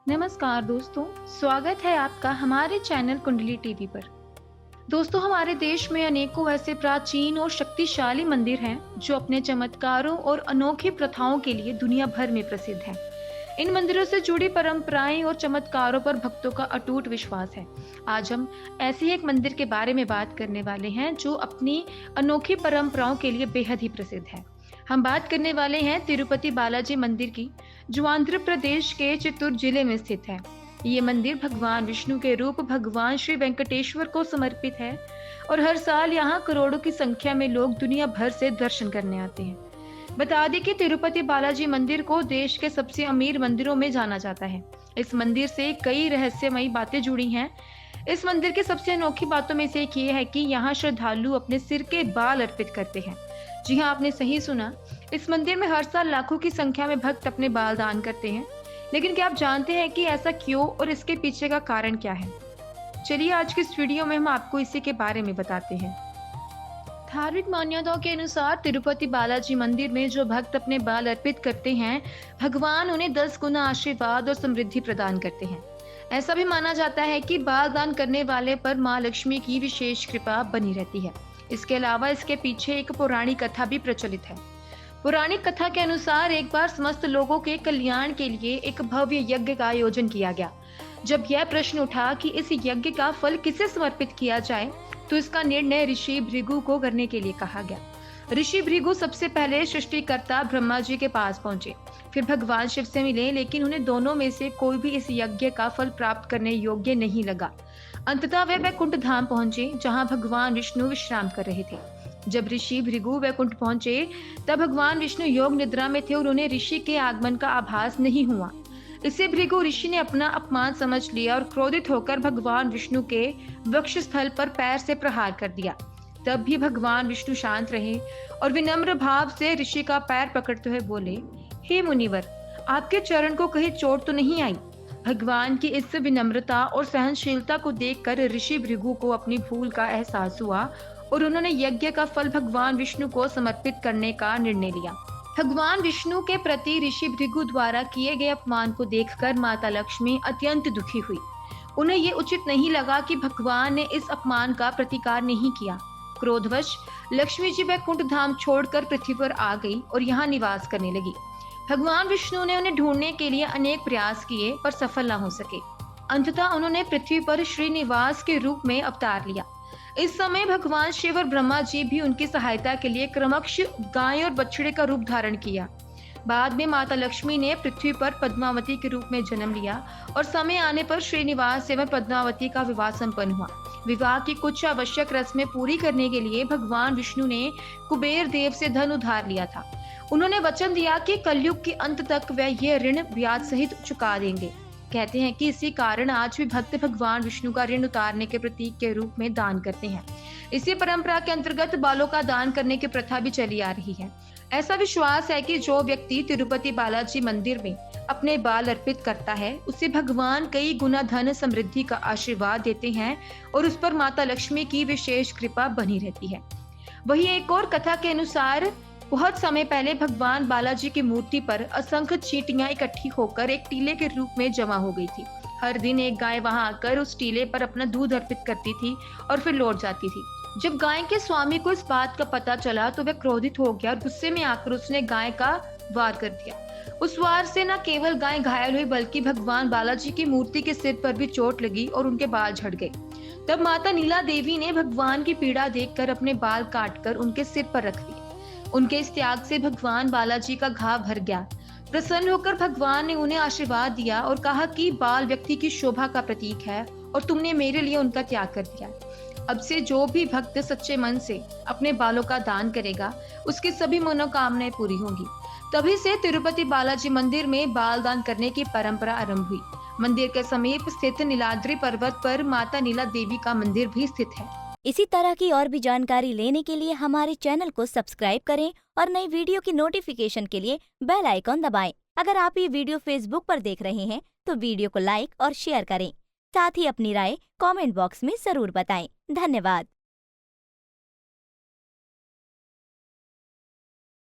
नमस्कार दोस्तों, स्वागत है आपका हमारे चैनल कुंडली टीवी पर। दोस्तों, हमारे देश में अनेकों ऐसे प्राचीन और शक्तिशाली मंदिर हैं जो अपने चमत्कारों और अनोखी प्रथाओं के लिए दुनिया भर में प्रसिद्ध हैं। इन मंदिरों से जुड़ी परंपराएं और चमत्कारों पर भक्तों का अटूट विश्वास है। आज हम ऐसे ही एक मंदिर के बारे में बात करने वाले हैं जो अपनी अनोखी परंपराओं के लिए बेहद ही प्रसिद्ध है। हम बात करने वाले हैं तिरुपति बालाजी मंदिर की, जो आंध्र प्रदेश के चित्तूर जिले में स्थित है। ये मंदिर भगवान विष्णु के रूप भगवान श्री वेंकटेश्वर को समर्पित है और हर साल यहाँ करोड़ों की संख्या में लोग दुनिया भर से दर्शन करने आते हैं। बता दें कि तिरुपति बालाजी मंदिर को देश के सबसे अमीर मंदिरों में जाना जाता है। इस मंदिर से कई रहस्यमयी बातें जुड़ी हैं। इस मंदिर की सबसे अनोखी बातों में से एक ये है कि यहाँ श्रद्धालु अपने सिर के बाल अर्पित करते हैं। जी हाँ, आपने सही सुना। इस मंदिर में हर साल लाखों की संख्या में भक्त अपने बाल दान करते हैं। लेकिन क्या आप जानते हैं कि ऐसा क्यों और इसके पीछे का कारण क्या है? चलिए आज की इस वीडियो में हम आपको इसी के बारे में बताते हैं। धार्मिक मान्यताओं के अनुसार तिरुपति बालाजी मंदिर में जो भक्त अपने बाल अर्पित करते हैं, भगवान उन्हें 10 गुना आशीर्वाद और समृद्धि प्रदान करते हैं। ऐसा भी माना जाता है कि बाल दान करने वाले पर माँ लक्ष्मी की विशेष कृपा बनी रहती है। इसके अलावा इसके पीछे एक पौराणिक कथा भी प्रचलित है। पौराणिक कथा के अनुसार एक बार समस्त लोगों के कल्याण के लिए एक भव्य यज्ञ का आयोजन किया गया। जब यह प्रश्न उठा कि इस यज्ञ का फल किसे समर्पित किया जाए, तो इसका निर्णय ऋषि भृगु को करने के लिए कहा गया। ऋषि भृगु सबसे पहले सृष्टिकर्ता ब्रह्मा जी के पास पहुंचे, फिर भगवान शिव से मिले, लेकिन उन्हें दोनों में से कोई भी इस यज्ञ का फल प्राप्त करने योग्य नहीं लगा। अंततः वे वैकुंठ धाम पहुंचे, जहां भगवान विष्णु विश्राम कर रहे थे। जब ऋषि भृगु वैकुंठ पहुंचे, तब भगवान विष्णु योग निद्रा में थे और उन्हें ऋषि के आगमन का आभास नहीं हुआ। इससे भृगु ऋषि ने अपना अपमान समझ लिया और क्रोधित होकर भगवान विष्णु के वक्षस्थल पर पैर से प्रहार कर दिया। तब भी भगवान विष्णु शांत रहे और विनम्र भाव से ऋषि का पैर पकड़ते हुए बोले, हे मुनिवर, आपके चरण को कहीं चोट तो नहीं आई? भगवान की इस विनम्रता और सहनशीलता को देखकर ऋषि भृगु को अपनी भूल का एहसास हुआ और उन्होंने यज्ञ का फल भगवान विष्णु को समर्पित करने का निर्णय लिया। भगवान विष्णु के प्रति ऋषि भृगु द्वारा किए गए अपमान को देखकर माता लक्ष्मी अत्यंत दुखी हुई। उन्हें ये उचित नहीं लगा कि भगवान ने इस अपमान का प्रतिकार नहीं किया। क्रोधवश लक्ष्मी जी वैकुंठ धाम छोड़कर पृथ्वी पर आ गई और यहाँ निवास करने लगी। भगवान विष्णु ने उन्हें ढूंढने के लिए अनेक प्रयास किए पर सफल न हो सके। अंततः उन्होंने पृथ्वी पर श्रीनिवास के रूप में अवतार लिया। इस समय भगवान शिव और ब्रह्मा जी भी उनकी सहायता के लिए क्रमश गाय और बछड़े का रूप धारण किया। बाद में माता लक्ष्मी ने पृथ्वी पर पद्मावती के रूप में जन्म लिया और समय आने पर श्रीनिवास एवं पद्मावती का विवाह संपन्न हुआ। विवाह की कुछ आवश्यक रस्में पूरी करने के लिए भगवान विष्णु ने कुबेर देव से धन उधार लिया था। उन्होंने वचन दिया कि कलयुग के अंत तक वे ये ऋण ब्याज सहित चुका देंगे। कहते हैं कि इसी कारण आज भी भक्त भगवान विष्णु का ऋण उतारने के प्रतीक के रूप में दान करते हैं। इसी परंपरा के अंतर्गत बालों का दान करने की प्रथा भी चली आ रही है। ऐसा विश्वास है कि जो व्यक्ति तिरुपति बालाजी मंदिर में अपने बाल अर्पित करता है, उसे भगवान कई गुना धन समृद्धि का आशीर्वाद देते हैं और उस पर माता लक्ष्मी की विशेष कृपा बनी रहती है। वही एक और कथा के अनुसार बहुत समय पहले भगवान बालाजी की मूर्ति पर असंख्य चींटियां इकट्ठी होकर एक टीले के रूप में जमा हो गई थी। हर दिन एक गाय वहां आकर उस टीले पर अपना दूध अर्पित करती थी और फिर लौट जाती थी। जब गाय के स्वामी को इस बात का पता चला तो वह क्रोधित हो गया और गुस्से में आकर उसने गाय का वार कर दिया। उस वार से न केवल गाय घायल हुई, बल्कि भगवान बालाजी की मूर्ति के सिर पर भी चोट लगी और उनके बाल झड़ गए। तब माता नीला देवी ने भगवान की पीड़ा देखकर अपने बाल काटकर उनके सिर पर रख दिए। उनके इस त्याग से भगवान बालाजी का घाव भर गया। प्रसन्न होकर भगवान ने उन्हें आशीर्वाद दिया और कहा कि बाल व्यक्ति की शोभा का प्रतीक है और तुमने मेरे लिए उनका त्याग कर दिया। अब से जो भी भक्त सच्चे मन से अपने बालों का दान करेगा, उसकी सभी मनोकामनाएं पूरी होंगी। तभी से तिरुपति बालाजी मंदिर में बाल दान करने की परंपरा आरंभ हुई। मंदिर के समीप स्थित नीलाद्रि पर्वत पर माता नीला देवी का मंदिर भी स्थित है। इसी तरह की और भी जानकारी लेने के लिए हमारे चैनल को सब्सक्राइब करें और नई वीडियो की नोटिफिकेशन के लिए बेल आइकॉन दबाएं। अगर आप ये वीडियो फेसबुक पर देख रहे हैं तो वीडियो को लाइक और शेयर करें। साथ ही अपनी राय कमेंट बॉक्स में जरूर बताएं। धन्यवाद।